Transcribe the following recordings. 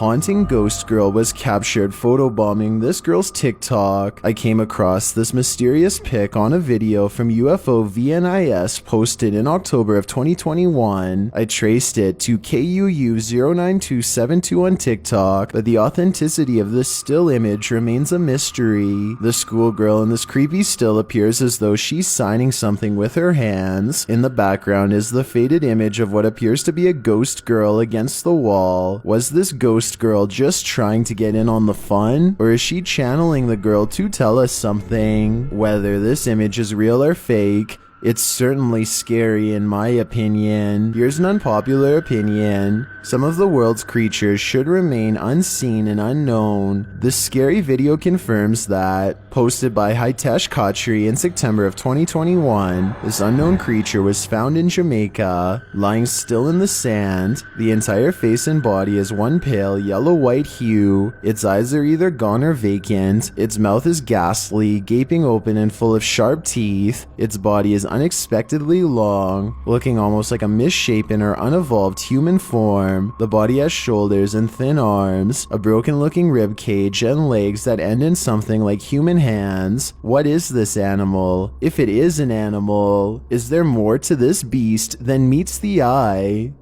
haunting ghost girl was captured photobombing this girl's TikTok. I came across this mysterious pic on a video from UFO VNIS posted in October of 2021. I traced it to KUU09272 on TikTok, but the authenticity of this still image remains a mystery. The schoolgirl in this creepy still appears as though she's signing something with her hands. In the background is the faded image of what appears to be a ghost girl against the wall. Was this ghost girl just trying to get in on the fun, or is she channeling the girl to tell us something? Whether this image is real or fake, it's certainly scary in my opinion. Here's an unpopular opinion. Some of the world's creatures should remain unseen and unknown. This scary video confirms that. Posted by Hitesh Khatri in September of 2021, this unknown creature was found in Jamaica, lying still in the sand. The entire face and body is one pale yellow-white hue. Its eyes are either gone or vacant. Its mouth is ghastly, gaping open and full of sharp teeth. Its body is unexpectedly long, looking almost like a misshapen or unevolved human form. The body has shoulders and thin arms, a broken-looking rib cage, and legs that end in something like human hands. What is this animal? If it is an animal, is there more to this beast than meets the eye?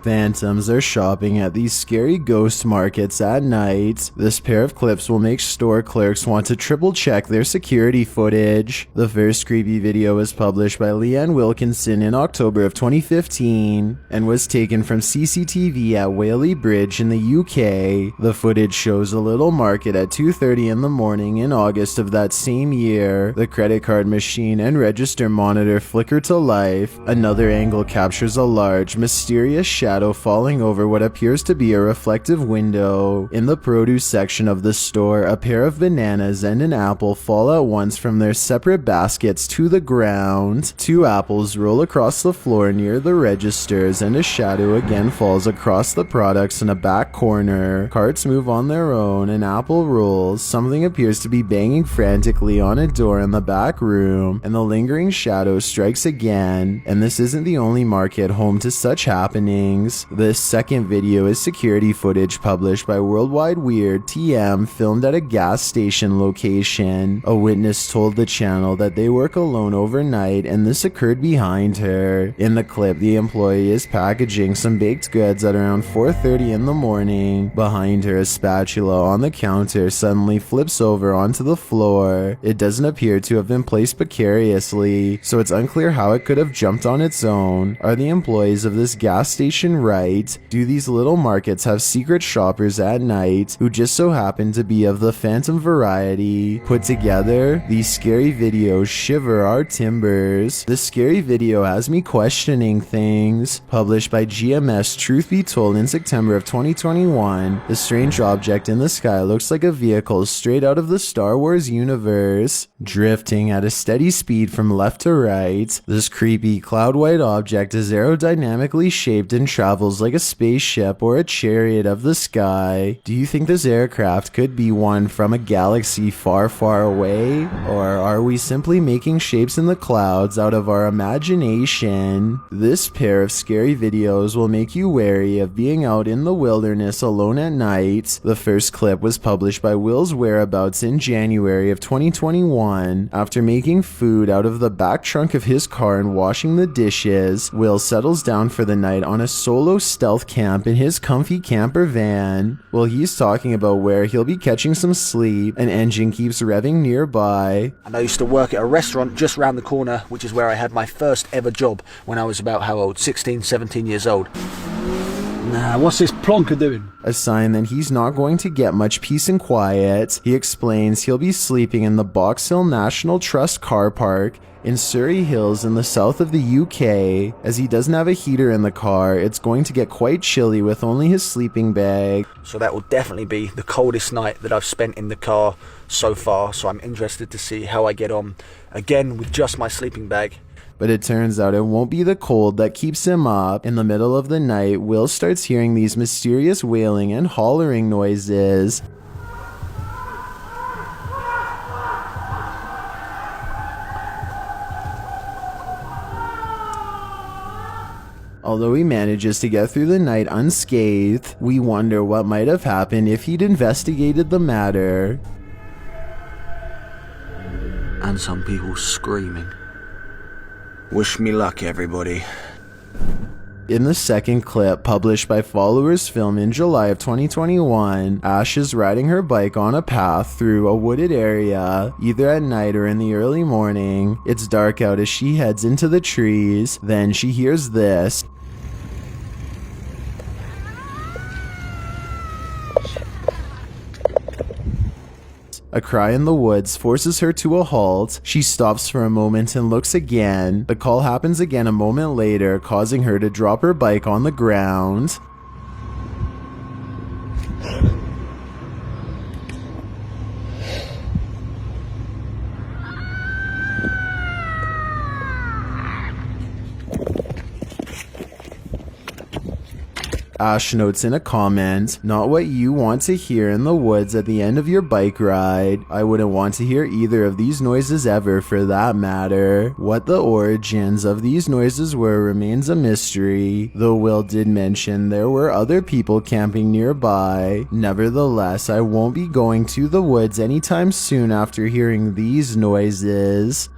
Phantoms are shopping at these scary ghost markets at night. This pair of clips will make store clerks want to triple check their security footage. The first creepy video was published by Leanne Wilkinson in October of 2015 and was taken from CCTV at Whaley Bridge in the UK. The footage shows a little market at 2:30 in the morning in August of that same year. The credit card machine and register monitor flicker to life. Another angle captures a large, mysterious shadow falling over what appears to be a reflective window. In the produce section of the store, a pair of bananas and an apple fall at once from their separate baskets to the ground. Two apples roll across the floor near the registers, and a shadow again falls across the products in a back corner. Carts move on their own, an apple rolls, something appears to be banging frantically on a door in the back room, and the lingering shadow strikes again. And this isn't the only market home to such happenings. This second video is security footage published by Worldwide Weird TM, filmed at a gas station location. A witness told the channel that they work alone overnight, and this occurred behind her. In the clip, the employee is packaging some baked goods at around 4:30 in the morning. Behind her, a spatula on the counter suddenly flips over onto the floor. It doesn't appear to have been placed precariously, so it's unclear how it could have jumped on its own. Are the employees of this gas station right? Do these little markets have secret shoppers at night who just so happen to be of the phantom variety? Put together, these scary videos shiver our timbers. This scary video has me questioning things. Published by GMS Truth Be Told in September of 2021, the strange object in the sky looks like a vehicle straight out of the Star Wars universe, drifting at a steady speed from left to right. This creepy cloud-white object is aerodynamically shaped and travels like a spaceship or a chariot of the sky. Do you think this aircraft could be one from a galaxy far, far away? Or are we simply making shapes in the clouds out of our imagination? This pair of scary videos will make you wary of being out in the wilderness alone at night. The first clip was published by Will's Whereabouts in January of 2021. After making food out of the back trunk of his car and washing the dishes, Will settles down for the night on a solo stealth camp in his comfy camper van. While he's talking about where he'll be catching some sleep, an engine keeps revving nearby. And I used to work at a restaurant just round the corner, which is where I had my first ever job when I was about, how old? 16, 17 years old. Nah, what's this plonker doing? A sign that he's not going to get much peace and quiet. He explains he'll be sleeping in the Box Hill National Trust car park in Surrey Hills in the south of the UK. As he doesn't have a heater in the car, it's going to get quite chilly with only his sleeping bag. So that will definitely be the coldest night that I've spent in the car so far, so I'm interested to see how I get on, again with just my sleeping bag. But it turns out it won't be the cold that keeps him up. In the middle of the night, Will starts hearing these mysterious wailing and hollering noises. Although he manages to get through the night unscathed, we wonder what might have happened if he'd investigated the matter. And some people screaming. Wish me luck, everybody. In the second clip, published by Followers Film in July of 2021, Ash is riding her bike on a path through a wooded area, either at night or in the early morning. It's dark out as she heads into the trees. Then she hears this. A cry in the woods forces her to a halt. She stops for a moment and looks again. The call happens again a moment later, causing her to drop her bike on the ground. Ash notes in a comment, "Not what you want to hear in the woods at the end of your bike ride. I wouldn't want to hear either of these noises ever for that matter." What the origins of these noises were remains a mystery, though Will did mention there were other people camping nearby. Nevertheless, I won't be going to the woods anytime soon after hearing these noises.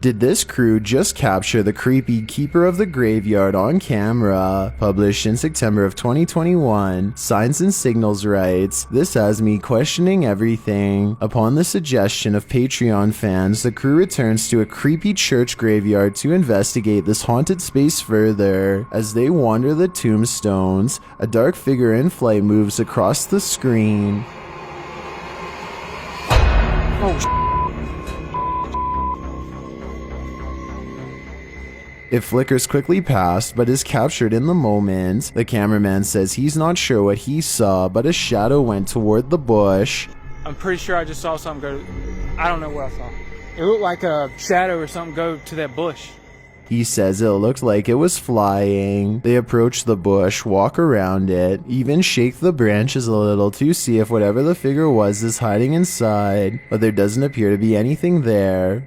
Did this crew just capture the creepy keeper of the graveyard on camera? Published in September of 2021, Signs and Signals writes, "This has me questioning everything. Upon the suggestion of Patreon fans, the crew returns to a creepy church graveyard to investigate this haunted space further. As they wander the tombstones, a dark figure in flight moves across the screen." It flickers quickly past, but is captured in the moment. The cameraman says he's not sure what he saw, but a shadow went toward the bush. I'm pretty sure I just saw something go. I don't know what I saw. It looked like a shadow or something go to that bush. He says it looked like it was flying. They approach the bush, walk around it, even shake the branches a little to see if whatever the figure was is hiding inside, but there doesn't appear to be anything there.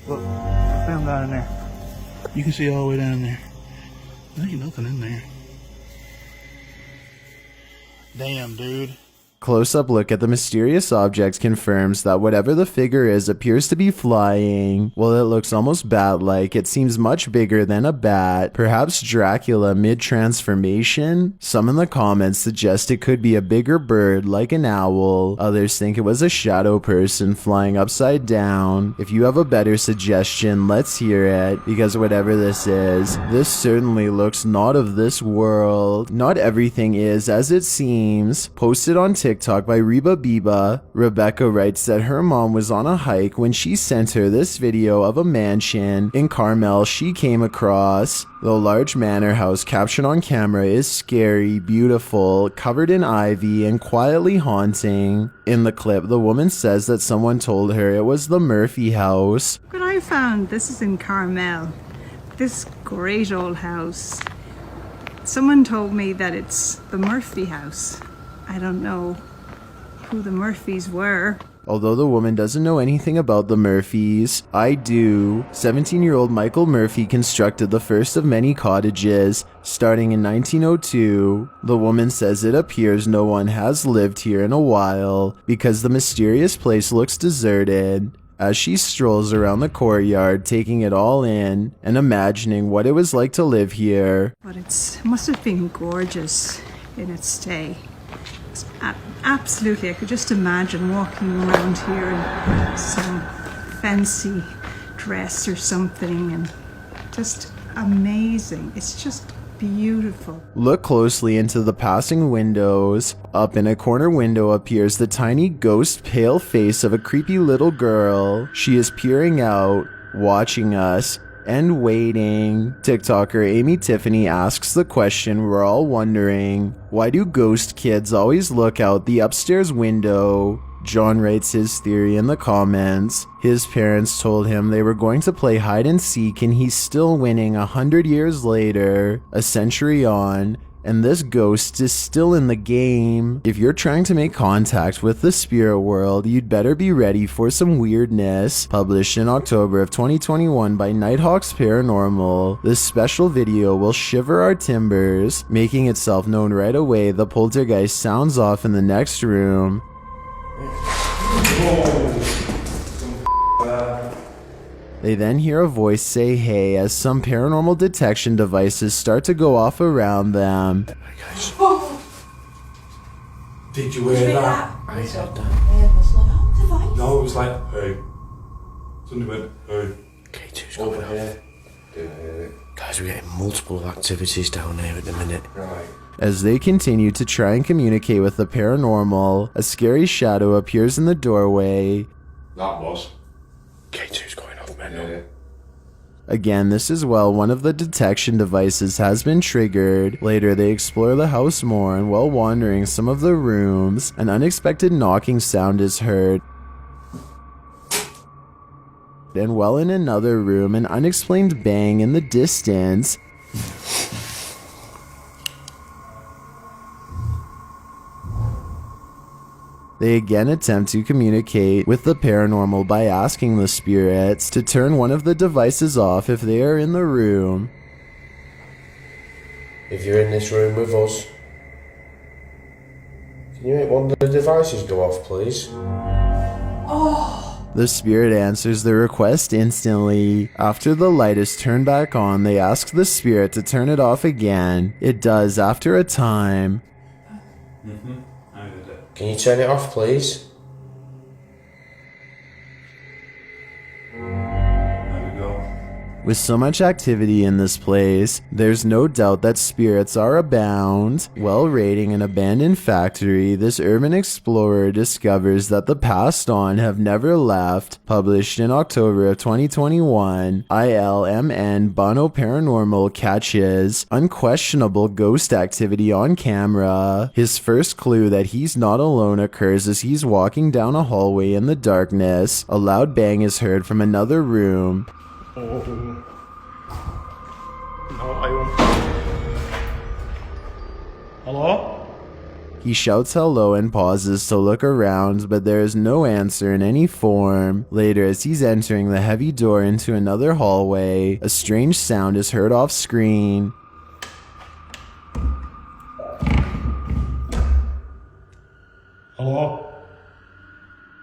Look, down in there. You can see all the way down there. There ain't nothing in there. Damn, dude. Close-up look at the mysterious object confirms that whatever the figure is appears to be flying. While it looks almost bat-like, it seems much bigger than a bat. Perhaps Dracula mid-transformation? Some in the comments suggest it could be a bigger bird like an owl. Others think it was a shadow person flying upside down. If you have a better suggestion, let's hear it, because whatever this is, this certainly looks not of this world. Not everything is as it seems. Posted on TikTok by Reba Biba, Rebecca writes that her mom was on a hike when she sent her this video of a mansion in Carmel she came across. The large manor house captured on camera is scary, beautiful, covered in ivy, and quietly haunting. In the clip, the woman says that someone told her it was the Murphy house. But I found this is in Carmel, this great old house. Someone told me that it's the Murphy house. I don't know who the Murphys were. Although the woman doesn't know anything about the Murphys, I do. 17-year-old Michael Murphy constructed the first of many cottages, starting in 1902. The woman says it appears no one has lived here in a while, because the mysterious place looks deserted. As she strolls around the courtyard, taking it all in, and imagining what it was like to live here. But it must have been gorgeous in its day. Absolutely, I could just imagine walking around here in some fancy dress or something, and just amazing. It's just beautiful. Look closely into the passing windows. Up in a corner window appears the tiny ghost pale face of a creepy little girl. She is peering out, watching us, and waiting. TikToker Amy Tiffany asks the question we're all wondering. Why do ghost kids always look out the upstairs window? John writes his theory in the comments. His parents told him they were going to play hide and seek, and he's still winning 100 years later. A century on, and this ghost is still in the game. If you're trying to make contact with the spirit world, you'd better be ready for some weirdness. Published in October of 2021 by Nighthawks Paranormal, this special video will shiver our timbers. Making itself known right away, the poltergeist sounds off in the next room. They then hear a voice say hey as some paranormal detection devices start to go off around them. Did you hear that? I said that. No, it was like, hey. Somebody went, hey. K2's Over coming here. off. Didn't hear it. Guys, we're getting multiple activities down here at the minute. Right. As they continue to try and communicate with the paranormal, a scary shadow appears in the doorway. That was. K2's going off, man. Yeah. Again, this is well, one of the detection devices has been triggered. Later, they explore the house more, and while wandering some of the rooms, an unexpected knocking sound is heard. And while in another room, an unexplained bang in the distance. They again attempt to communicate with the paranormal by asking the spirits to turn one of the devices off if they are in the room. If you're in this room with us, can you make one of the devices go off, please? The spirit answers the request instantly. After the light is turned back on, they ask the spirit to turn it off again. It does after a time. Can you turn it off, please? There we go. With so much activity in this place, there's no doubt that spirits are abound. While raiding an abandoned factory, this urban explorer discovers that the passed on have never left. Published in October of 2021, ILMN Bono Paranormal catches unquestionable ghost activity on camera. His first clue that he's not alone occurs as he's walking down a hallway in the darkness. A loud bang is heard from another room. No, I won't. Hello? He shouts hello and pauses to look around, but there is no answer in any form. Later, as he's entering the heavy door into another hallway, a strange sound is heard off screen. Hello?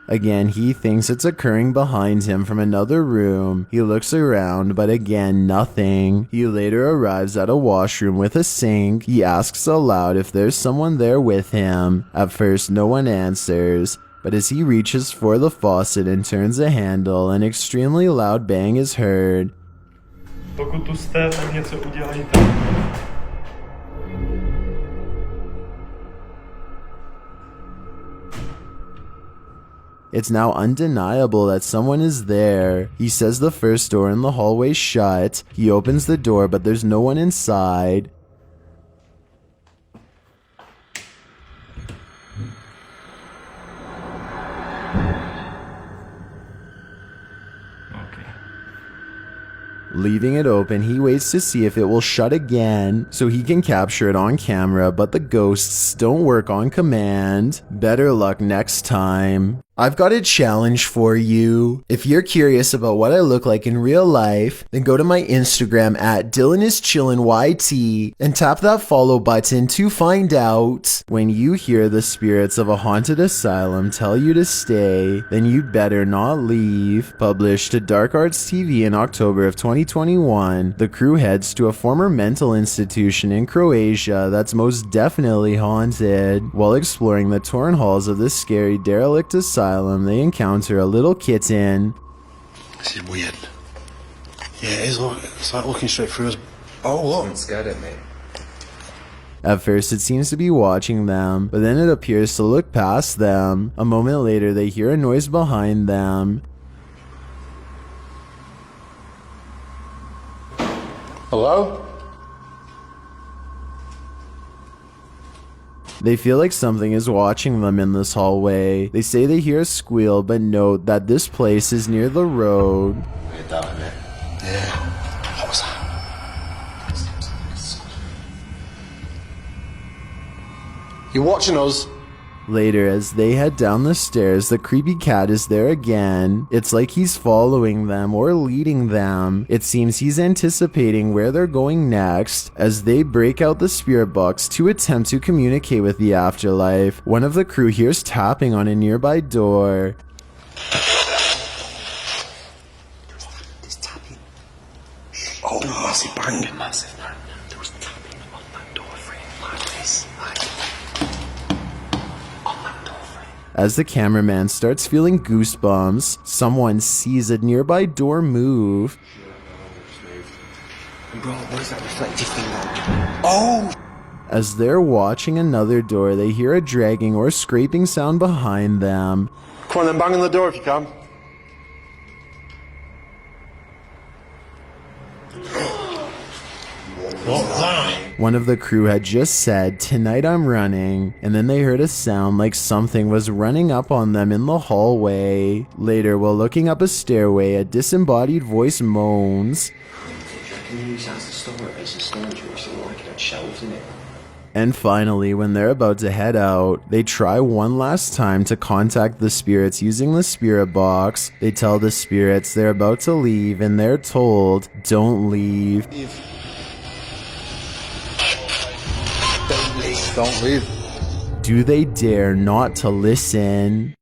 Again, he thinks it's occurring behind him from another room. He looks around, but again, nothing. He later arrives at a washroom with a sink. He asks aloud if there's someone there with him. At first, no one answers, but as he reaches for the faucet and turns the handle, an extremely loud bang is heard. Pokud tu jste, tak něco udělejte. It's now undeniable that someone is there. He says the first door in the hallway shut. He opens the door, but there's no one inside. Okay. Leaving it open, he waits to see if it will shut again so he can capture it on camera, but the ghosts don't work on command. Better luck next time. I've got a challenge for you. If you're curious about what I look like in real life, then go to my Instagram at DylanIsChillinYT and tap that follow button to find out. When you hear the spirits of a haunted asylum tell you to stay, then you'd better not leave. Published to Dark Arts TV in October of 2021, the crew heads to a former mental institution in Croatia that's most definitely haunted. While exploring the torn halls of this scary derelict asylum, they encounter a little kitten. This is weird. Yeah, it is. It's like looking straight through us. Oh, look. I'm scared at me. At first, it seems to be watching them, but then it appears to look past them. A moment later, they hear a noise behind them. Hello? They feel like something is watching them in this hallway. They say they hear a squeal, but note that this place is near the road. Weird that, isn't it? Yeah. What was that? You watching us? Later, as they head down the stairs, the creepy cat is there again. It's like he's following them or leading them. It seems he's anticipating where they're going next. As they break out the spirit box to attempt to communicate with the afterlife, one of the crew hears tapping on a nearby door. Oh, massive bang. Massive bang. There was tapping on that door frame like this. On that door frame. As the cameraman starts feeling goosebumps, someone sees a nearby door move. Bro, what is that reflective thing that? Oh! As they're watching another door, they hear a dragging or scraping sound behind them. Come on then, bang on the door if you can. What's that? One of the crew had just said, "Tonight I'm running," and then they heard a sound like something was running up on them in the hallway. Later, while looking up a stairway, a disembodied voice moans. Can you use that as a storage or something like it had shelves in it? And finally, when they're about to head out, they try one last time to contact the spirits using the spirit box. They tell the spirits they're about to leave, and they're told, "Don't leave." Don't leave. Do they dare not to listen?